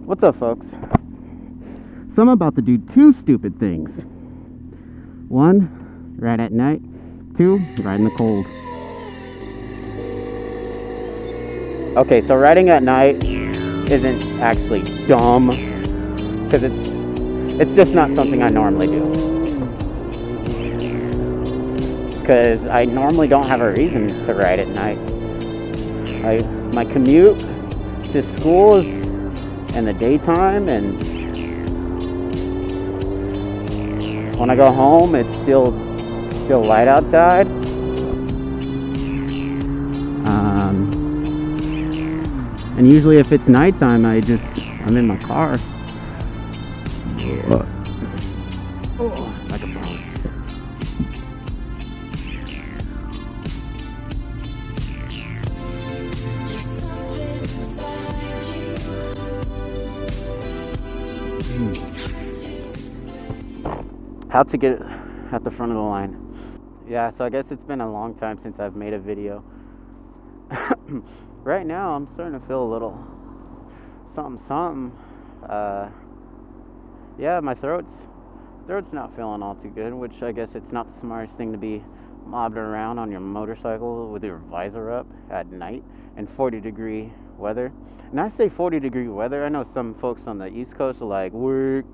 What's up, folks? So I'm about to do two stupid things. One, ride at night. Two, ride in the cold. Okay, so riding at night isn't actually dumb, because it's just not something I normally do. Because I normally don't have a reason to ride at night. My commute to school is in the daytime, and when I go home, it's still light outside. And usually, if it's nighttime, I'm in my car. Like a boss. How to get at the front of the line. Yeah, so I guess it's been a long time since I've made a video. Right now I'm starting to feel a little something. Yeah, my throat's not feeling all too good, which I guess it's not the smartest thing to be mobbing around on your motorcycle with your visor up at night in 40-degree weather. And I say 40-degree weather, I know some folks on the East Coast are like, work.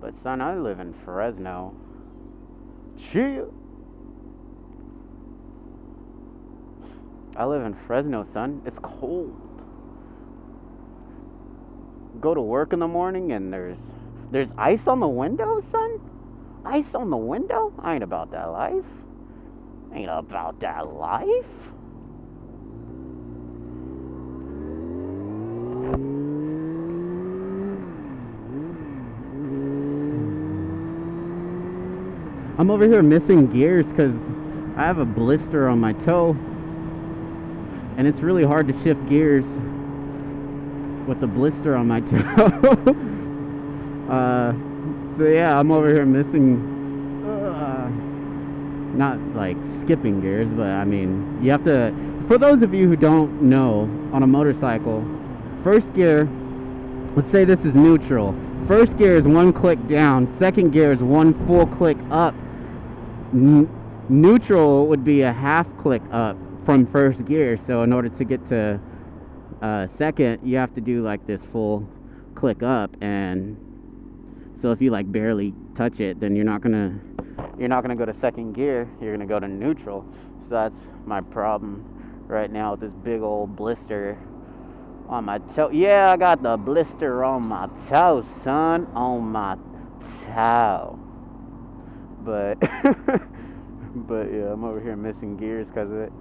But son, I live in Fresno. Chill. I live in Fresno, son. It's cold. Go to work in the morning and there's ice on the window, son. Ice on the window? I ain't about that life. Ain't about that life. I'm over here missing gears because I have a blister on my toe, and it's really hard to shift gears with the blister on my toe. So yeah, I'm over here missing, not like skipping gears, but I mean, you have to, for those of you who don't know, on a motorcycle, first gear, let's say this is neutral. First gear is one click down, second gear is one full click up. Neutral would be a half click up from first gear, so in order to get to second, you have to do like this full click up, and so if you like barely touch it, then you're not gonna go to second gear, you're gonna go to neutral. So that's my problem right now with this big old blister on my toe. Yeah, I got the blister on my toe, son, on my toe. But but yeah, I'm over here missing gears because of it.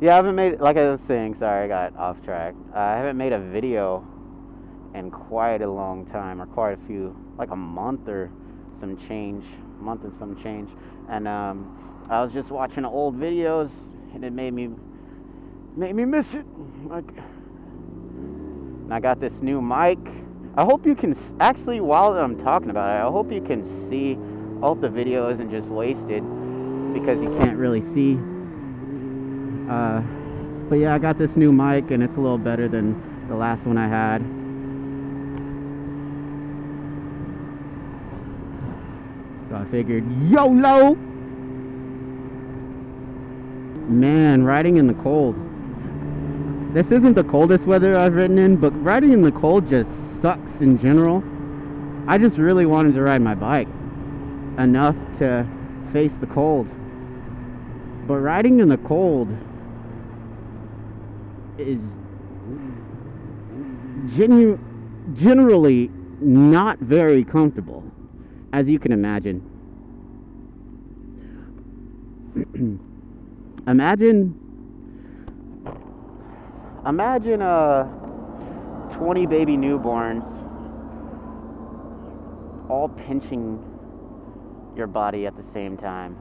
Yeah, I haven't made, like I was saying, sorry, I got off track. I haven't made a video in quite a long time, or quite a few, like a month and some change. And I was just watching old videos, and it made me miss it. Like, and I got this new mic. I hope you can actually, while I'm talking about it, I hope you can see. I hope the video isn't just wasted because you can't really see. But yeah, I got this new mic, and it's a little better than the last one I had. So I figured, YOLO! Man, riding in the cold. This isn't the coldest weather I've ridden in, but riding in the cold just sucks in general. I just really wanted to ride my bike enough to face the cold. But riding in the cold is generally not very comfortable, as you can imagine. Imagine 20 baby newborns all pinching your body at the same time.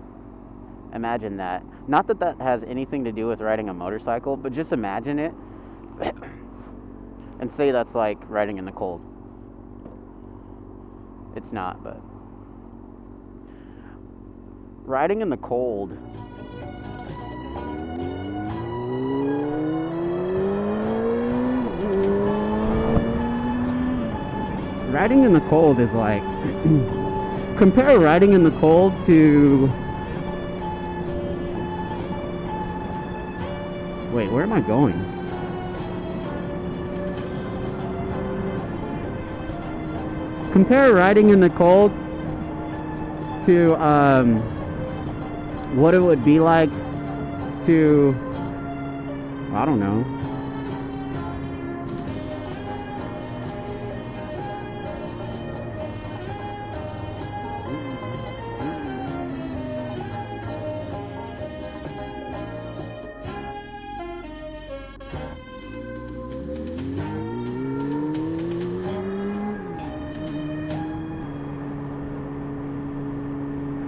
Imagine that. Not that that has anything to do with riding a motorcycle, but just imagine it and say that's like riding in the cold. It's not, but riding in the cold riding in the cold is like compare riding in the cold to, wait, where am I going? Compare riding in the cold to what it would be like to, I don't know,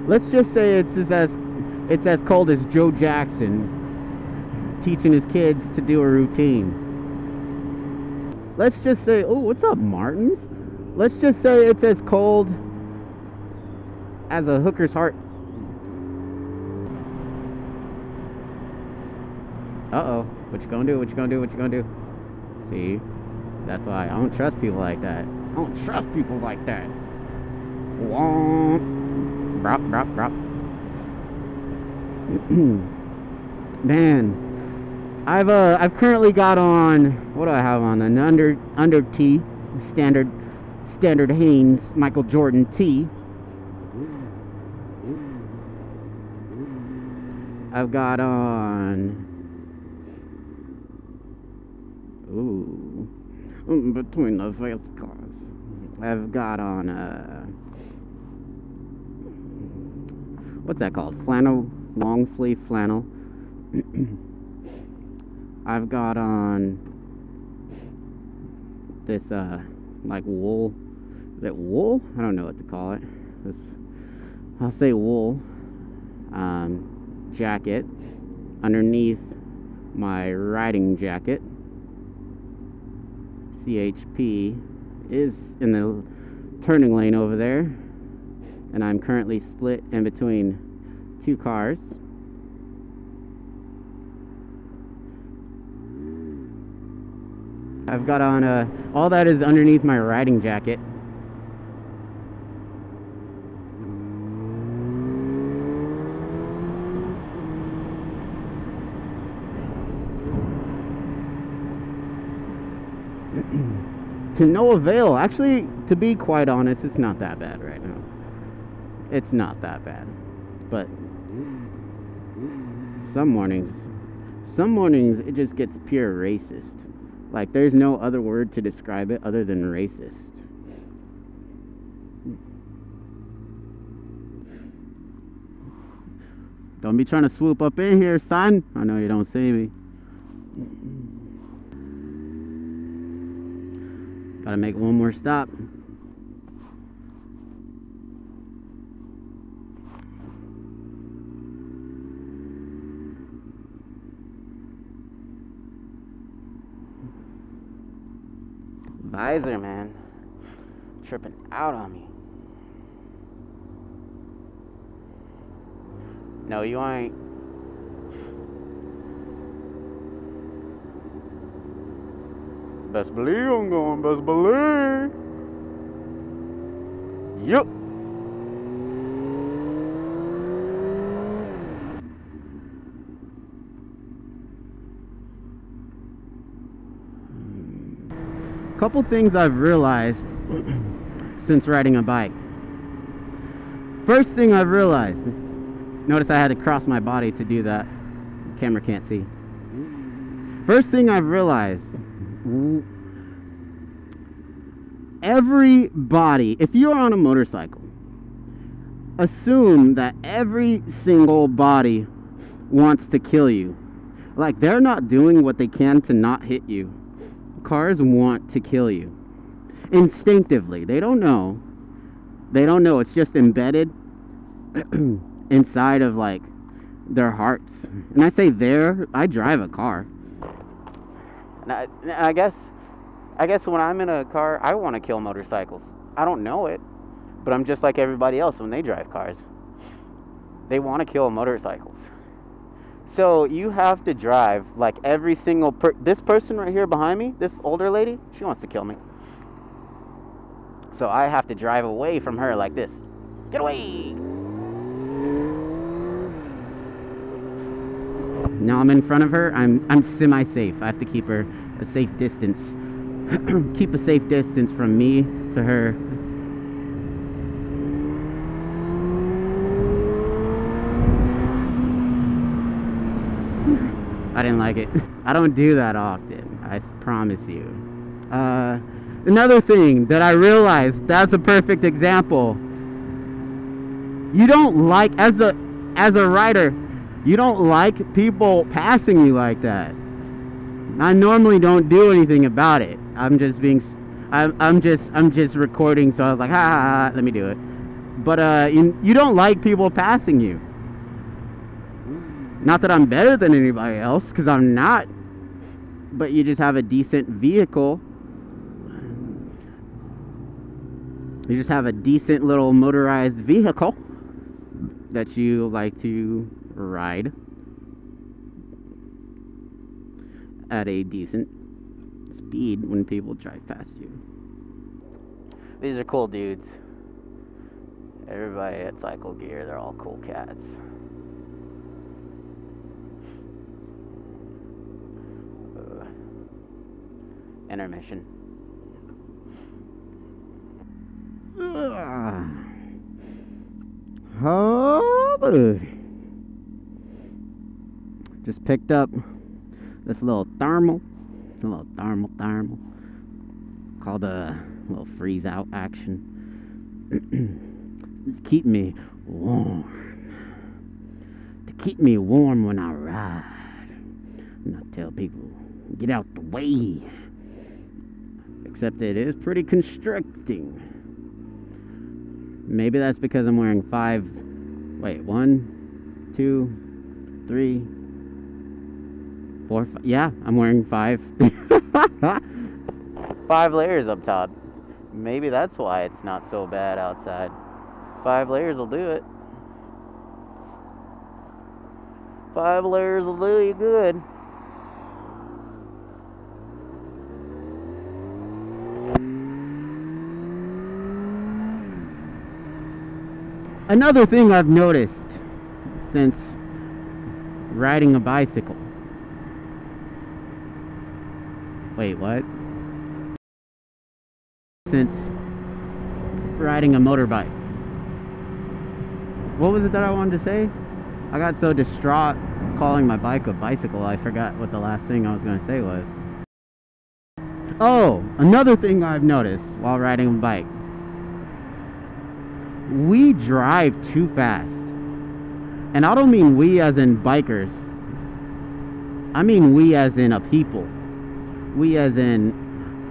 let's just say it's as cold as Joe Jackson teaching his kids to do a routine. Let's just say, oh, what's up, Martins? Let's just say it's as cold as a hooker's heart. Uh-oh, what you gonna do? What you gonna do? What you gonna do? See, that's why I don't trust people like that. I don't trust people like that. Womp. Drop, drop, drop. Man, I've currently got on, what do I have on? An under T, standard Hanes Michael Jordan T. I've got on, ooh, between the face cars. I've got on what's that called? Flannel, long sleeve flannel. I've got on this like wool. Is it wool? I don't know what to call it. This, I'll say wool jacket underneath my riding jacket. CHP is in the turning lane over there, and I'm currently split in between two cars. I've got on all that is underneath my riding jacket. To no avail. Actually, to be quite honest, it's not that bad right now. It's not that bad. But some mornings it just gets pure racist. Like, there's no other word to describe it other than racist. Don't be trying to swoop up in here, son. I know you don't see me. Gotta make one more stop. Visor, man, tripping out on me. No, you ain't. Best believe I'm going, best believe. Yup. Couple things I've realized since riding a bike. First thing I've realized, notice I had to cross my body to do that. Camera can't see. First thing I've realized, everybody, if you're on a motorcycle, assume that every single body wants to kill you. Like, they're not doing what they can to not hit you. Cars want to kill you instinctively. They don't know. It's just embedded inside of, like, their hearts. And I say I drive a car. And I guess when I'm in a car, I want to kill motorcycles. I don't know it, but I'm just like everybody else when they drive cars. They want to kill motorcycles. So you have to drive like every single this person right here behind me, this older lady, she wants to kill me. So I have to drive away from her like this. Get away! Now I'm in front of her. I'm semi-safe. I have to keep her a safe distance. Keep a safe distance from me to her. I didn't like it. I don't do that often, I promise you. Another thing that I realized, that's a perfect example. You don't like, as a rider, you don't like people passing you like that. I normally don't do anything about it. I'm just recording, so I was like, ha, let me do it. But you don't like people passing you. Not that I'm better than anybody else, because I'm not. But you just have a decent vehicle. You just have a decent little motorized vehicle that you like to ride at a decent speed when people drive past you. These are cool dudes. Everybody at Cycle Gear, they're all cool cats. Intermission. Oh, buddy. Just picked up this little thermal. Called a little freeze out action. Keep me warm. To keep me warm when I ride. And I tell people, get out the way. Except it is pretty constricting. Maybe that's because I'm wearing 5. Wait, 1, 2, 3, 4, 5. Yeah, I'm wearing 5. 5 layers up top. Maybe that's why it's not so bad outside. 5 layers will do it. 5 layers will do you good. Another thing I've noticed since riding a bicycle. Wait, what? Since riding a motorbike. What was it that I wanted to say? I got so distraught calling my bike a bicycle, I forgot what the last thing I was going to say was. Oh, another thing I've noticed while riding a bike. We drive too fast. And I don't mean we as in bikers. I mean we as in a people. We as in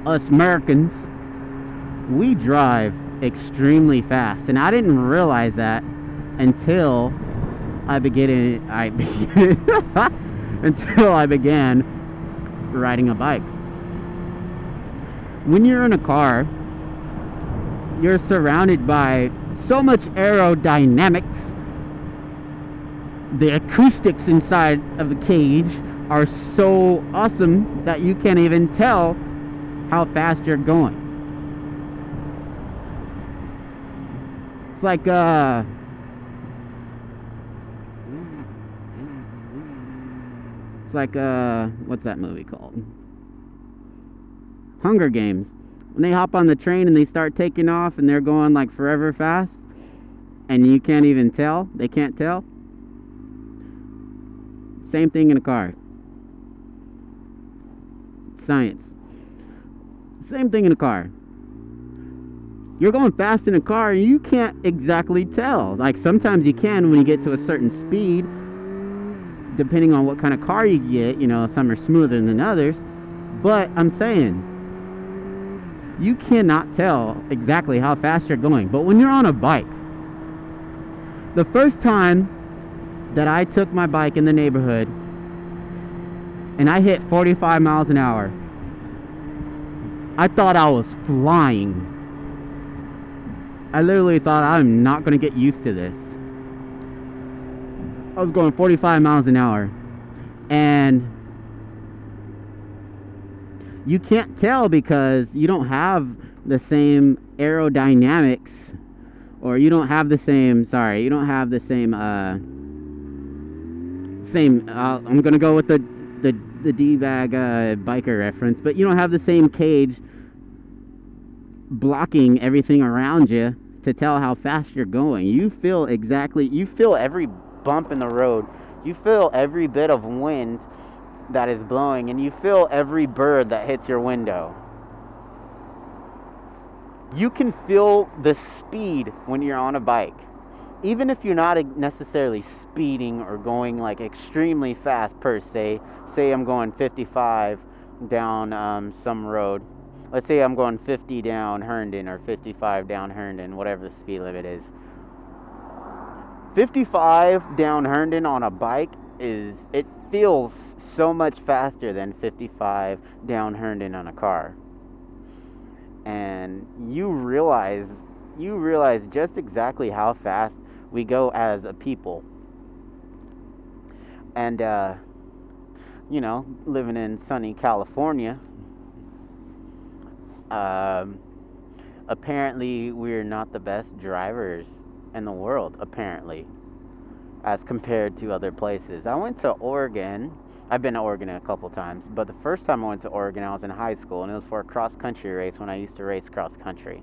us Americans. We drive extremely fast. And I didn't realize that until I began riding a bike. When you're in a car, you're surrounded by so much aerodynamics. The acoustics inside of the cage are so awesome that you can't even tell how fast you're going. It's like what's that movie called? Hunger Games. When they hop on the train and they start taking off and they're going like forever fast and you can't even tell, they can't tell. Same thing in a car. Science. Same thing in a car. You're going fast in a car and you can't exactly tell. Like sometimes you can when you get to a certain speed, depending on what kind of car you get. You know, some are smoother than others. But I'm saying, you cannot tell exactly how fast you're going. But when you're on a bike, the first time that I took my bike in the neighborhood and I hit 45 miles an hour, I thought I was flying. I literally thought, I'm not going to get used to this. I was going 45 miles an hour and You can't tell because you don't have the same aerodynamics, or you don't have the same, sorry, you don't have the same, I'm gonna go with the D-bag biker reference, but you don't have the same cage blocking everything around you to tell how fast you're going. You feel every bump in the road. You feel every bit of wind that is blowing, and you feel every bird that hits your window. You can feel the speed when you're on a bike. Even if you're not necessarily speeding or going like extremely fast per se. Say I'm going 55 down some road. Let's say I'm going 50 down Herndon or 55 down Herndon, whatever the speed limit is. 55 down Herndon on a bike it feels so much faster than 55 down Herndon on a car. And you realize just exactly how fast we go as a people. And you know, living in sunny California, apparently we're not the best drivers in the world, apparently, as compared to other places. I went to Oregon. I've been to Oregon a couple times, but the first time I went to Oregon, I was in high school, and it was for a cross-country race when I used to race cross-country.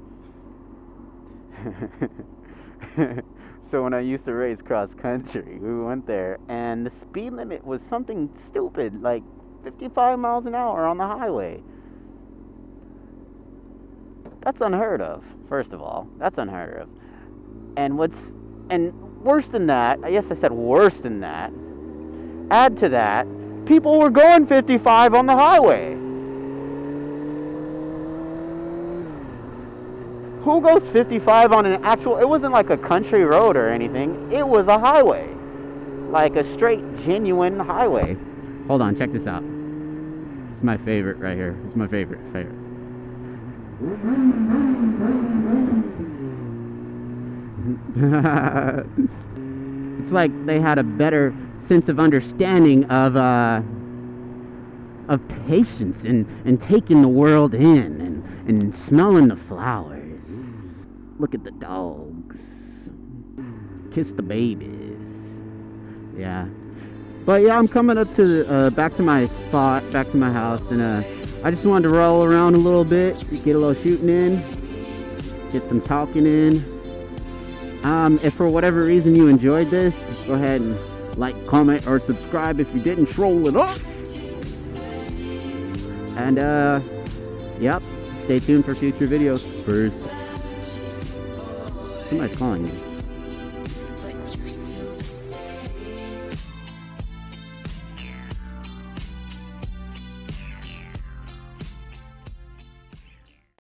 So when I used to race cross-country, we went there, and the speed limit was something stupid, like 55 miles an hour on the highway. That's unheard of, first of all. That's unheard of. And worse than that, I guess I said worse than that, add to that, people were going 55 on the highway. Who goes 55 on an actual, it wasn't like a country road or anything, it was a highway. Like a straight, genuine highway. Hold on, check this out. This is my favorite right here. This is my favorite. It's like they had a better sense of understanding of patience and taking the world in and smelling the flowers. Look at the dogs. Kiss the babies. Yeah. But yeah, I'm coming up to the, back to my spot, back to my house, and I just wanted to roll around a little bit, get a little shooting in, get some talking in. If for whatever reason you enjoyed this, go ahead and like, comment, or subscribe if you didn't. Troll it up. And yep, stay tuned for future videos. First, somebody's calling me.